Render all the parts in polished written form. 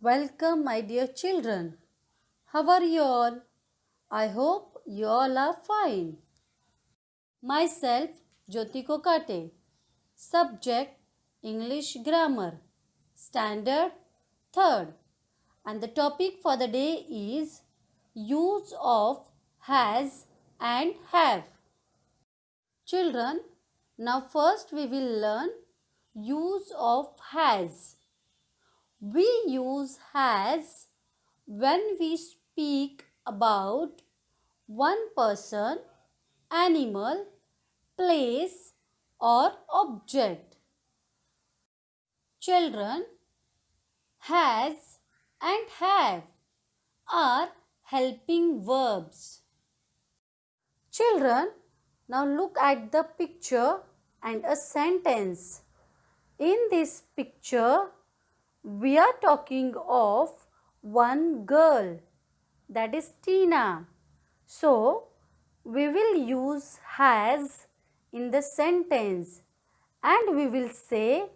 Welcome, my dear children. How are you all? I hope you all are fine. Myself, Jyoti Kokate. Subject English Grammar. Standard 3rd. And the topic for the day is use of has and have. Children, now first we will learn use of has. We use has when we speak about one person, animal, place, or object. Children, has and have are helping verbs. Children, now look at the picture and a sentence. In this picture, we are talking of one girl, that is Tina. So, we will use has in the sentence and we will say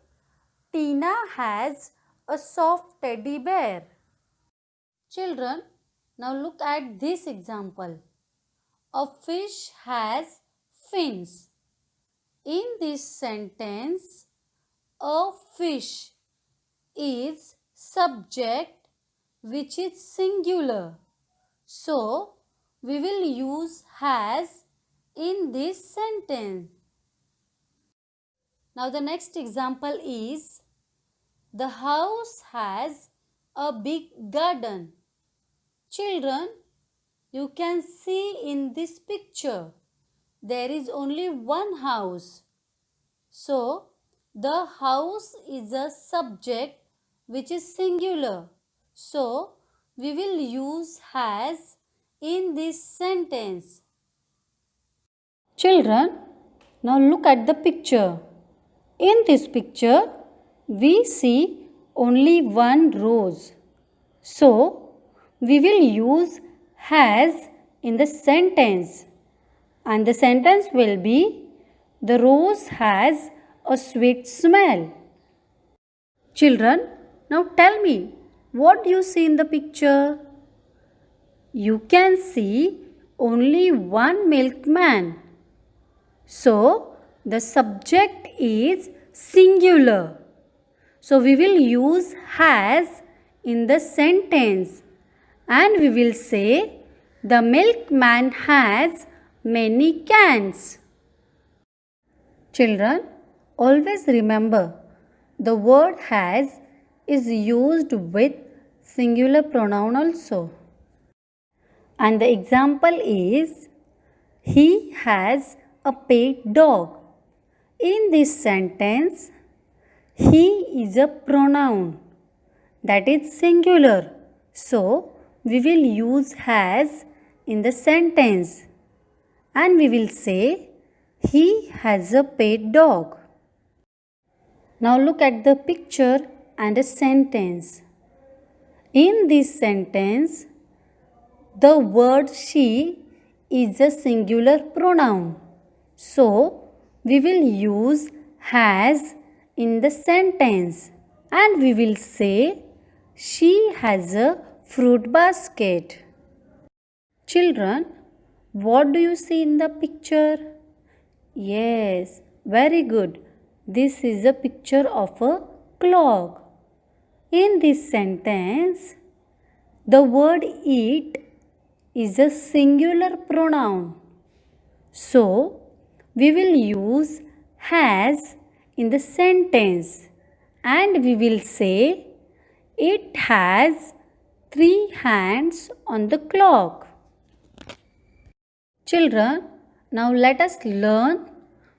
Tina has a soft teddy bear. Children, now look at this example. A fish has fins. In this sentence, a fish is subject which is singular. So, we will use has in this sentence. Now, the next example is the house has a big garden. Children, you can see in this picture there is only one house. So, the house is a subject which is singular. So, we will use has in this sentence. Children, now look at the picture. In this picture, we see only one rose. So, we will use has in the sentence. And the sentence will be, the rose has a sweet smell. Children, now tell me, what do you see in the picture? You can see only one milkman. So, the subject is singular. So, we will use has in the sentence and we will say, the milkman has many cans. Children, always remember, the word has is used with singular pronoun also. And the example is, he has a pet dog. In this sentence, he is a pronoun that is singular. So, we will use has in the sentence and we will say, he has a pet dog. Now look at the picture and a sentence. In this sentence, the word she is a singular pronoun. So, we will use has in the sentence and we will say, she has a fruit basket. Children, what do you see in the picture? Yes, very good. This is a picture of a clock. In this sentence, the word eat is a singular pronoun. So, we will use has in the sentence and we will say, it has 3 hands on the clock. Children, now let us learn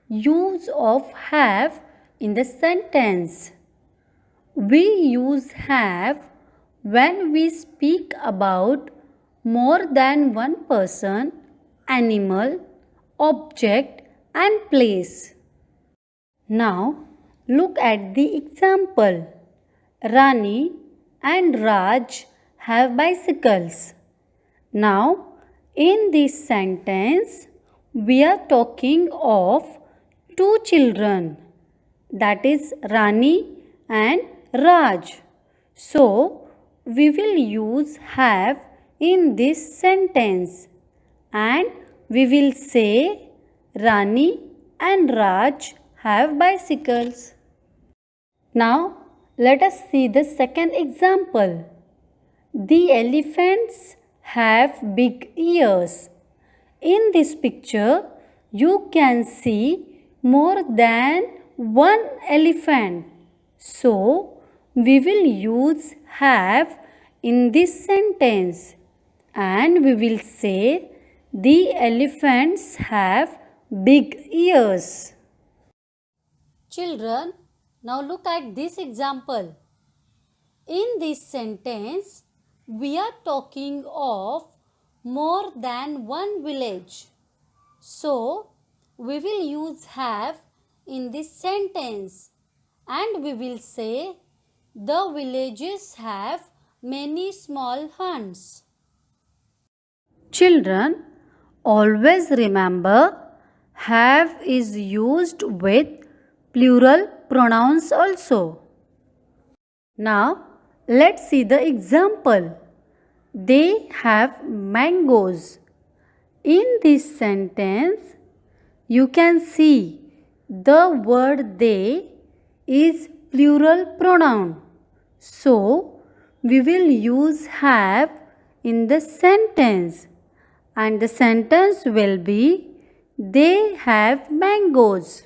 use of have in the sentence. We use have when we speak about more than one person, animal, object and place. Now look at the example. Rani and Raj have bicycles. Now in this sentence, we are talking of two children, that is Rani and Raj. So, we will use have in this sentence and we will say Rani and Raj have bicycles. Now let us see the second example. The elephants have big ears. In this picture, you can see more than one elephant. So, we will use have in this sentence and we will say the elephants have big ears. Children, now look at this example. In this sentence, we are talking of more than one village. So, we will use have in this sentence and we will say the villages have many small hunts. Children, always remember have is used with plural pronouns also. Now, let's see the example. They have mangoes. In this sentence, you can see the word they is plural pronoun. So, we will use have in the sentence and the sentence will be they have mangoes.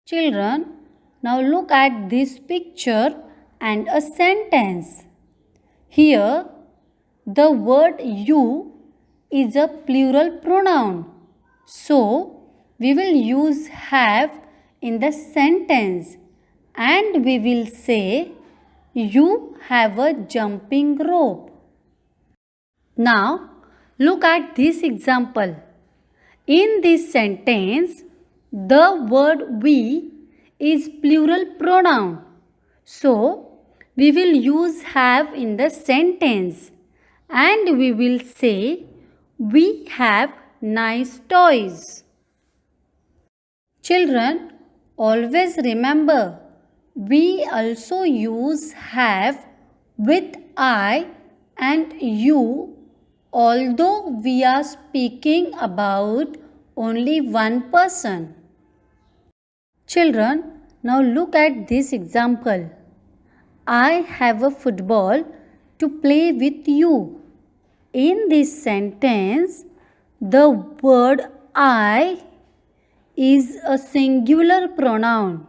Children, now look at this picture and a sentence. Here, the word you is a plural pronoun. So, we will use have in the sentence and we will say you have a jumping rope. Now, look at this example. In this sentence, the word we is plural pronoun. So, we will use have in the sentence and we will say we have nice toys. Children, always remember we also use have with I and you although we are speaking about only one person. Children, now look at this example. I have a football to play with you. In this sentence, the word I is a singular pronoun.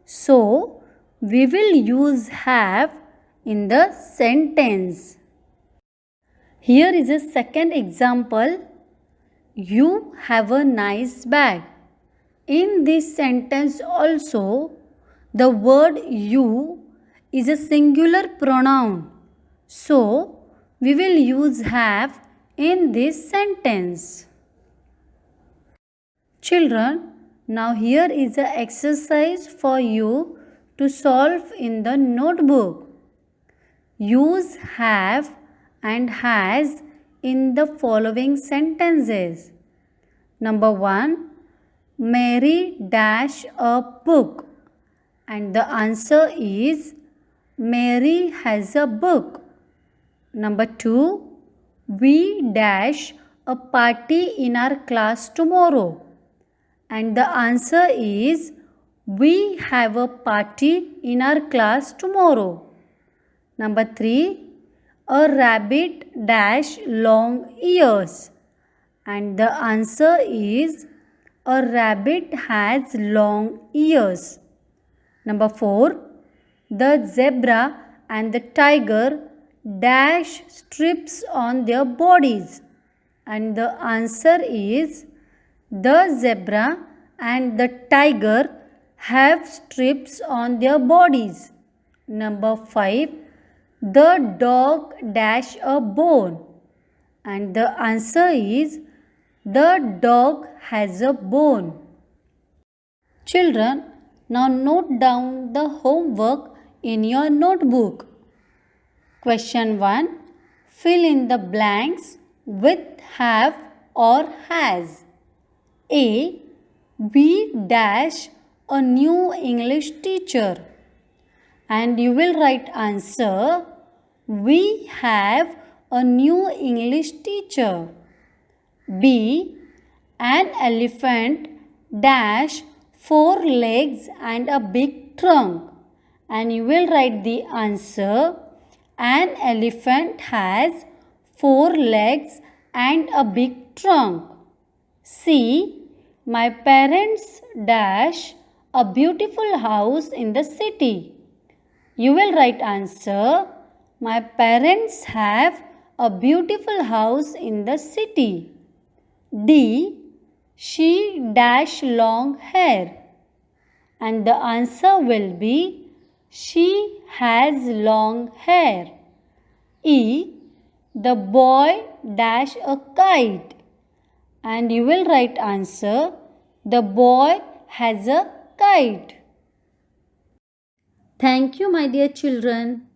So, we will use have in the sentence. Here is a second example. You have a nice bag. In this sentence also, the word you is a singular pronoun. So, we will use have in this sentence. Children, now here is an exercise for you to solve in the notebook. Use have and has in the following sentences. Number 1. Mary dash a book. And the answer is Mary has a book. Number 2. We dash a party in our class tomorrow. And the answer is we have a party in our class tomorrow. Number 3. A rabbit dash long ears. And the answer is a rabbit has long ears. Number 4. The zebra and the tiger dash strips on their bodies. And the answer is the zebra and the tiger have strips on their bodies. Number 5. The dog dash a bone. And the answer is the dog has a bone. Children, now note down the homework in your notebook. Question 1. Fill in the blanks with have or has. A. We dash a new English teacher. And you will write answer. We have a new English teacher. B. An elephant dash 4 legs and a big trunk. And you will write the answer. An elephant has 4 legs and a big trunk. C. My parents dash a beautiful house in the city. You will write answer. My parents have a beautiful house in the city. D. She dash long hair. And the answer will be she has long hair. E. The boy dash a kite. And you will write answer. The boy has a kite. Thank you, my dear children.